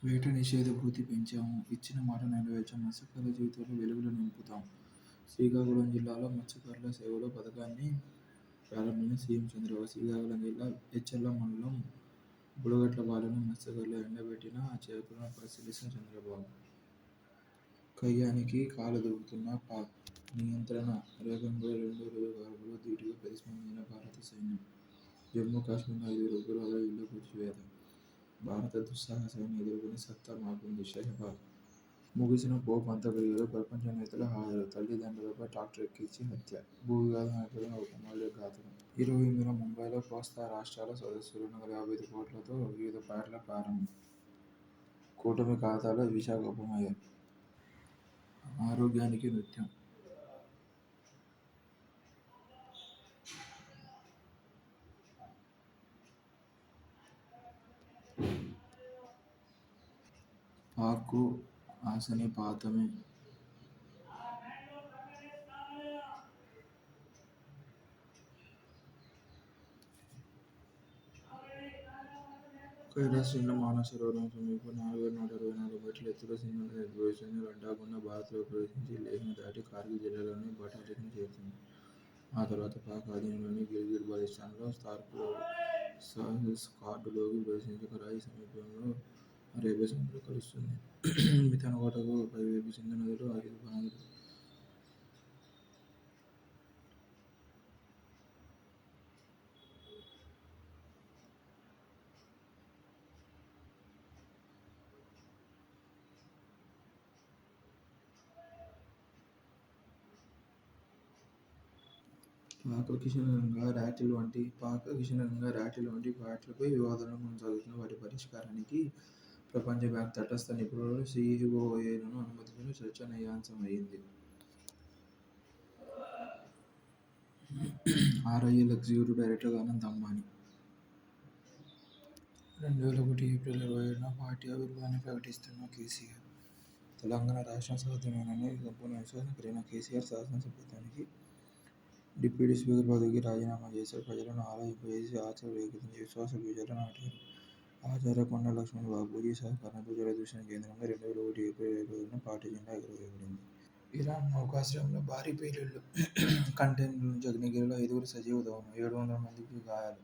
వేట నిషేధ భృతి పెంచాము. ఇచ్చిన మాట నెరవేర్చాం. మత్స్యకారుల జీవితాల్లో వెలుగులు నింపుతాం. శ్రీకాకుళం జిల్లాలో మత్స్యకారుల సేవలో పథకాన్ని ప్రారంభించిన సీఎం చంద్రబాబు. శ్రీకాకుళం జిల్లా ఎచ్చెర్ల మండలం బుడగట్లపాలెంలో మత్స్యకారులు ఎండబెట్టిన చేపలను పరిశీలించిన చంద్రబాబు. కయ్యానికి కాలు దువ్వుతున్న పాక్. నియంత్రణ రేఖపై రెండో రోజు కాల్పుల్లో ధీటుగా ప్రతిస్పందించిన భారత సైన్యం. జమ్మూ కాశ్మీర్లో 5 ఉగ్రవాదుల ఇళ్ల కూల్చివేత. భారత దుస్సాహసాన్ని ఎదుర్కొనే సత్తా మాకుంది షెహబాజ్. ముగిసిన పోప్ అంత్యక్రియలో ప్రపంచ నేతల హాజరు. తల్లిదండ్రులపై ట్రాక్టర్ ఎక్కించి హత్య. భూ వివాదం నేపథ్యంలో కుమారుడి ఘాతుకం. 28న ముంబైలో కోస్తా రాష్ట్రాల సదస్సు. 255 కోట్లతో వివిధ ప్రాజెక్టుల ప్రారంభం. కూటమి ఖాతాలో విశాఖ ఉప మేయర్. ఆరోగ్యానికి నృత్యం. పాక్కు ఆశని పాతమే. కైలాసంలో మానస సరోవరం సమీపం 4164 మీటర్ల ఎత్తులో సింగల్ నిర్వహిస్తుంది. లడ్డాక్గుండా భారత్లోకి ప్రవేశించి లేహ్ను దాటి కార్గిల్ జిల్లాలోని బటాలియన్కు చేరుతుంది. ఆ తర్వాత పాక్ ఆధీనంలోని గిల్గిట్ బాల్టిస్తాన్లో స్కార్డులోకి ప్రవేశించి కరాచీ సమీపంలో అరేబియా సముద్రంలో కలుస్తుంది. మిథాన్ కోటకు పైవైపు సింధు నదిలో 5 ఉపనదులు. పాక్ కిషన్ గంగా ర్యాటిల్ వంటి ప్రాజెక్టులపై వివాదాలను కొనసాగుతున్న వాటి పరిష్కారానికి ప్రపంచ బ్యాంక్ తటస్థ నిపుణులు సిఓఏలను అనుమతించడం చర్చనీయాంశమైంది. RIL executive director Anant Ambani. 2001 April 27న పార్టీ ఆవిర్భావాన్ని ప్రకటిస్తున్న కేసీఆర్. తెలంగాణ రాష్ట్రం సాధ్యమేనని సంపూర్ణ విశ్వాసం కలిగిన కేసీఆర్ శాసనసభ్యత్వానికి, డిప్యూటీ స్పీకర్ పదవికి రాజీనామా చేశారు. ప్రజలను ఆలోచింపజేసి ఆచరణలో రేకెత్తించే విశ్వాస బీజాలు నాటారు. ఆచార్య కొండా లక్ష్మణ్ బాపూజీ సహకారంతో జలదూషణ కేంద్రంగా 2001 ఏప్రిల్ 25న పార్టీ జెండా ఎగురవేయబడింది. ఇరాన్ నౌకాశ్రయంలో భారీ పేలుళ్లు. కంటైనర్ నుంచి అగ్నిగిరిలో 5గురు సజీవ దహనం. 700 మందికి గాయాలు.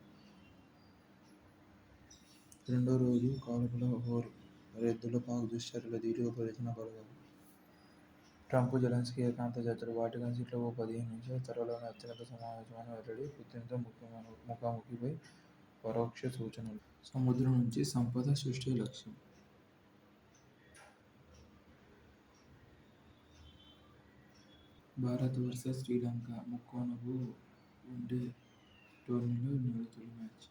రెండో రోజు కాల్పుల హోరు. సరిహద్దుల్లో పాక్ దుశ్చర్యలు ధీటుగా ప్రదర్శన బలగాలు. ట్రంప్ జెలెన్స్కీ ఏకాంత చర్చలు. వాటికన్ సిటీలో ఓ 15 నిమిషాల త్వరలోనే అత్యున్నత సమావేశమని వెల్లడి. పుతిన్తో ముఖాముఖీపై పరోక్ష సూచనలు. సముద్రం నుంచి సంపద సృష్టి లక్ష్యం. భారత్ వర్సెస్ శ్రీలంక ముక్కోణపు వన్డే టోర్నీలో నేడు తొలి మ్యాచ్.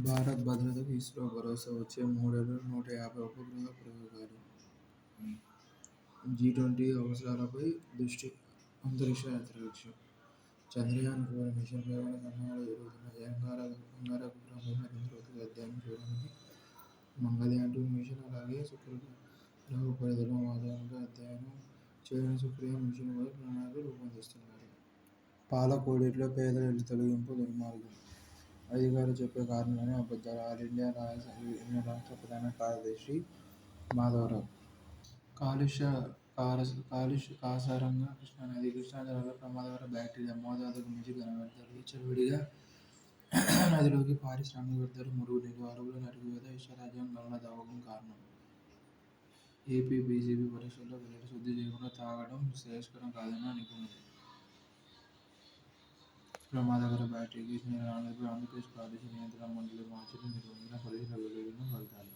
భారత్ భద్రతకు ఇస్రో భరోసా. వచ్చే 3 ఏళ్లలో 150 ఉపగ్రహ ప్రయోగాలు. G20 అవసరాలపై దృష్టి. అంతరిక్ష యాత్ర లక్ష్యం. చంద్రయాన్-4 మిషన్ ప్రయోగంలో సన్నాహాలు జరుగుతున్నాయి. అంగారక గ్రహంపై మరింత లోతుగా అధ్యయనం చేయడానికి మంగళ్యాన్-2 మిషన్, అలాగే శుక్రగ్రహ ఉపరితలం వాతావరణంపై అధ్యయనం చేయడానికి శుక్రయాన్ మిషన్పై ప్రణాళికలు రూపొందిస్తున్నారు. పాలకోడేరులో పేదల ఇళ్ల తొలగింపు దుర్మార్గం. అధికారులు చెప్పే కారణాలన్నీ అబద్ధాలు. ఆల్ ఇండియా యూనియన్ రాష్ట్ర ప్రధాన కార్యదర్శి మాధవరావు. కాసారంగా కృష్ణానది. కృష్ణాజలాల్లో ప్రమాదకర బ్యాక్టీరియా. మోతాదుకు మించి ఘన వ్యర్థాలు విచ్చలవిడిగా నదిలోకి. పారిశ్రామిక వ్యర్థాలు, మురుగునీరు, అడవుల నరికివేత ఇష్టారాజ్యం గనుల తవ్వకం కారణం. ఏపీ బీజేపీ పరీక్షల్లో వెల్లడి. శుద్ధి చేయకుండా తాగడం శ్రేయస్కరం కాదన్న నిపుణులు. ప్రమాదకర బ్యాక్టీరియా కేసు నిర్ధారణపై ఆంధ్రప్రదేశ్ కాలుష్య నియంత్రణ మండలి మార్చిలో నిర్వహించిన పరీక్షల్లో వెలువడిన ఫలితాలు.